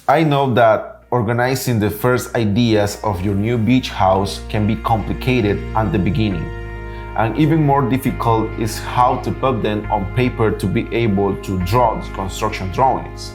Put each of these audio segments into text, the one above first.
I know that organizing the first ideas of your new beach house can be complicated at the beginning, and even more difficult is how to put them on paper to be able to draw the construction drawings.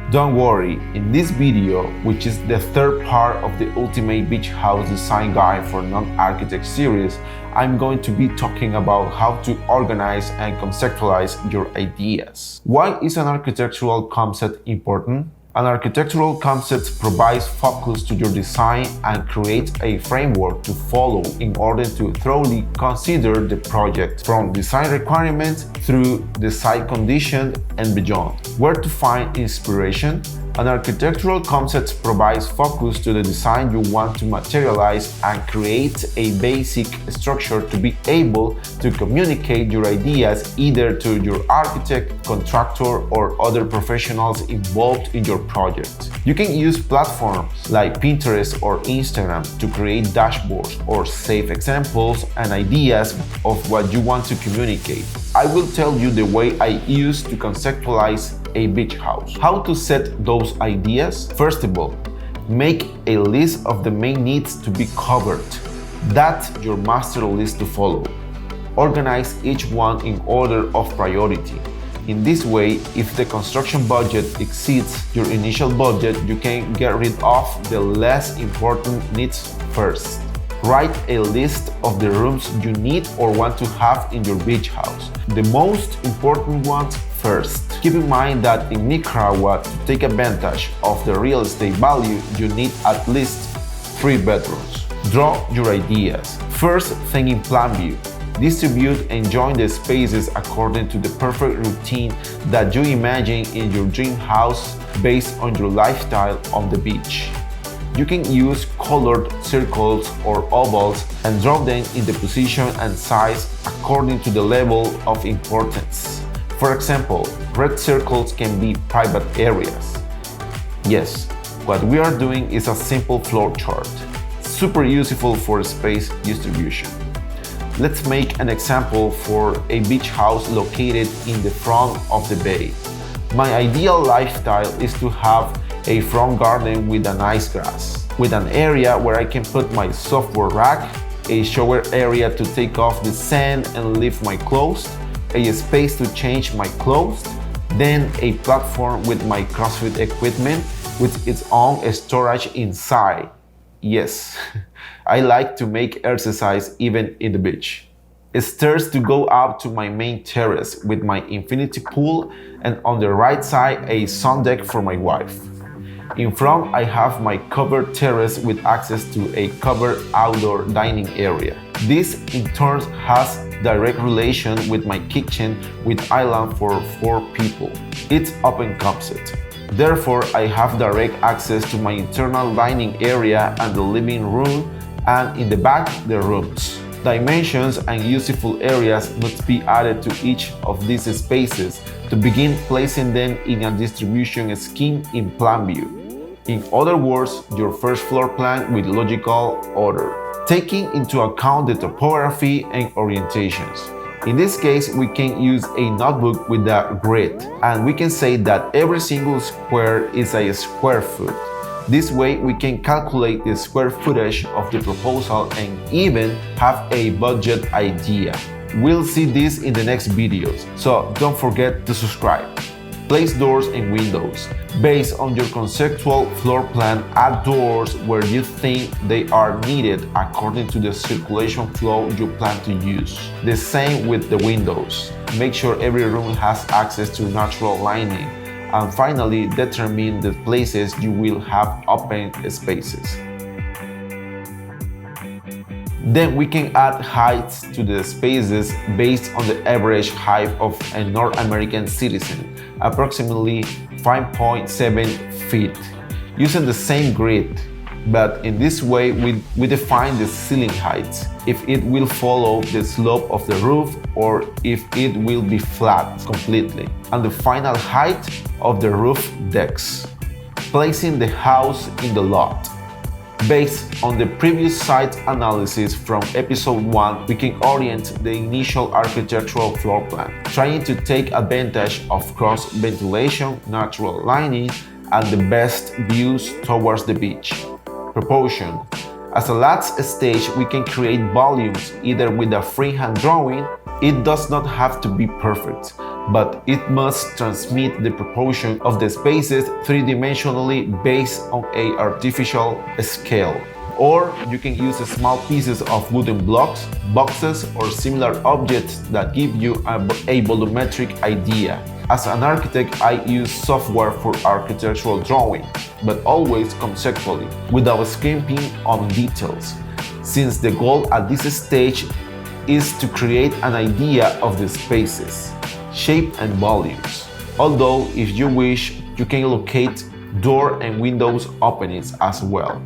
Don't worry, in this video, which is the third part of the Ultimate Beach House Design Guide for Non-Architect series, I'm going to be talking about how to organize and conceptualize your ideas. Why is an architectural concept important? An architectural concept provides focus to your design and creates a framework to follow in order to thoroughly consider the project, from design requirements through the site conditions and beyond. Where to find inspiration? An architectural concept provides focus to the design you want to materialize and creates a basic structure to be able to communicate your ideas either to your architect, contractor, or other professionals involved in your project. You can use platforms like Pinterest or Instagram to create dashboards or save examples and ideas of what you want to communicate. I will tell you the way I use to conceptualize a beach house. How to set those ideas? First of all, make a list of the main needs to be covered. That's your master list to follow. Organize each one in order of priority. In this way, if the construction budget exceeds your initial budget, you can get rid of the less important needs first. Write a list of the rooms you need or want to have in your beach house. The most important ones first. Keep in mind that in Nicaragua, to take advantage of the real estate value, you need at least 3 bedrooms. Draw your ideas. First, think in plan view. Distribute and join the spaces according to the perfect routine that you imagine in your dream house based on your lifestyle on the beach. You can use colored circles or ovals and draw them in the position and size according to the level of importance. For example, red circles can be private areas. Yes, what we are doing is a simple flow chart, super useful for space distribution. Let's make an example for a beach house located in the front of the bay. My ideal lifestyle is to have a front garden with a nice grass, with an area where I can put my software rack, a shower area to take off the sand and leave my clothes, a space to change my clothes, then a platform with my CrossFit equipment with its own storage inside. Yes, I like to make exercise even in the beach. Stairs to go up to my main terrace with my infinity pool, and on the right side a sun deck for my wife. In front I have my covered terrace with access to a covered outdoor dining area. This in turn has direct relation with my kitchen with island for 4 people. It's open concept. Therefore, I have direct access to my internal dining area and the living room, and in the back, the rooms. Dimensions and useful areas must be added to each of these spaces to begin placing them in a distribution scheme in plan view. In other words, your first floor plan with logical order, taking into account the topography and orientations. In this case, we can use a notebook with a grid, and we can say that every single square is a square foot. This way, we can calculate the square footage of the proposal and even have a budget idea. We'll see this in the next videos, so don't forget to subscribe. Place doors and windows. Based on your conceptual floor plan, add doors where you think they are needed according to the circulation flow you plan to use. The same with the windows. Make sure every room has access to natural lighting. And finally, determine the places you will have open spaces. Then we can add heights to the spaces based on the average height of a North American citizen, approximately 5.7 feet, using the same grid. But in this way, we define the ceiling height, if it will follow the slope of the roof or if it will be flat completely, and the final height of the roof decks. Placing the house in the lot. Based on the previous site analysis from episode 1, we can orient the initial architectural floor plan, trying to take advantage of cross ventilation, natural lighting, and the best views towards the beach. Proportion. As a last stage, we can create volumes either with a freehand drawing. It does not have to be perfect, but it must transmit the proportion of the spaces three-dimensionally based on an artificial scale. Or you can use small pieces of wooden blocks, boxes, or similar objects that give you a volumetric idea. As an architect, I use software for architectural drawing, but always conceptually, without skimping on details, since the goal at this stage is to create an idea of the spaces, shape and volumes. Although, if you wish, you can locate door and windows openings as well.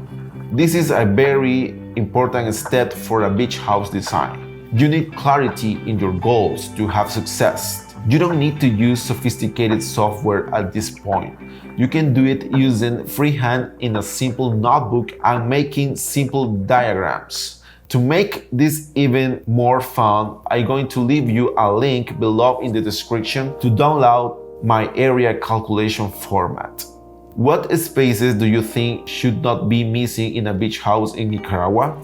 This is a very important step for a beach house design. You need clarity in your goals to have success. You don't need to use sophisticated software at this point. You can do it using freehand in a simple notebook and making simple diagrams. To make this even more fun, I'm going to leave you a link below in the description to download my area calculation format. What spaces do you think should not be missing in a beach house in Nicaragua?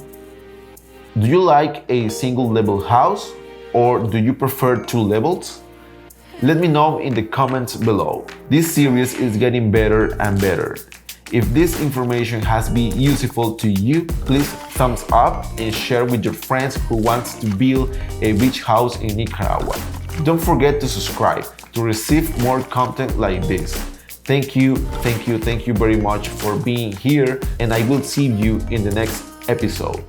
Do you like a single level house, or do you prefer two levels? Let me know in the comments below. This series is getting better and better. If this information has been useful to you, please thumbs up and share with your friends who wants to build a beach house in Nicaragua. Don't forget to subscribe to receive more content like this. Thank you very much for being here, and I will see you in the next episode.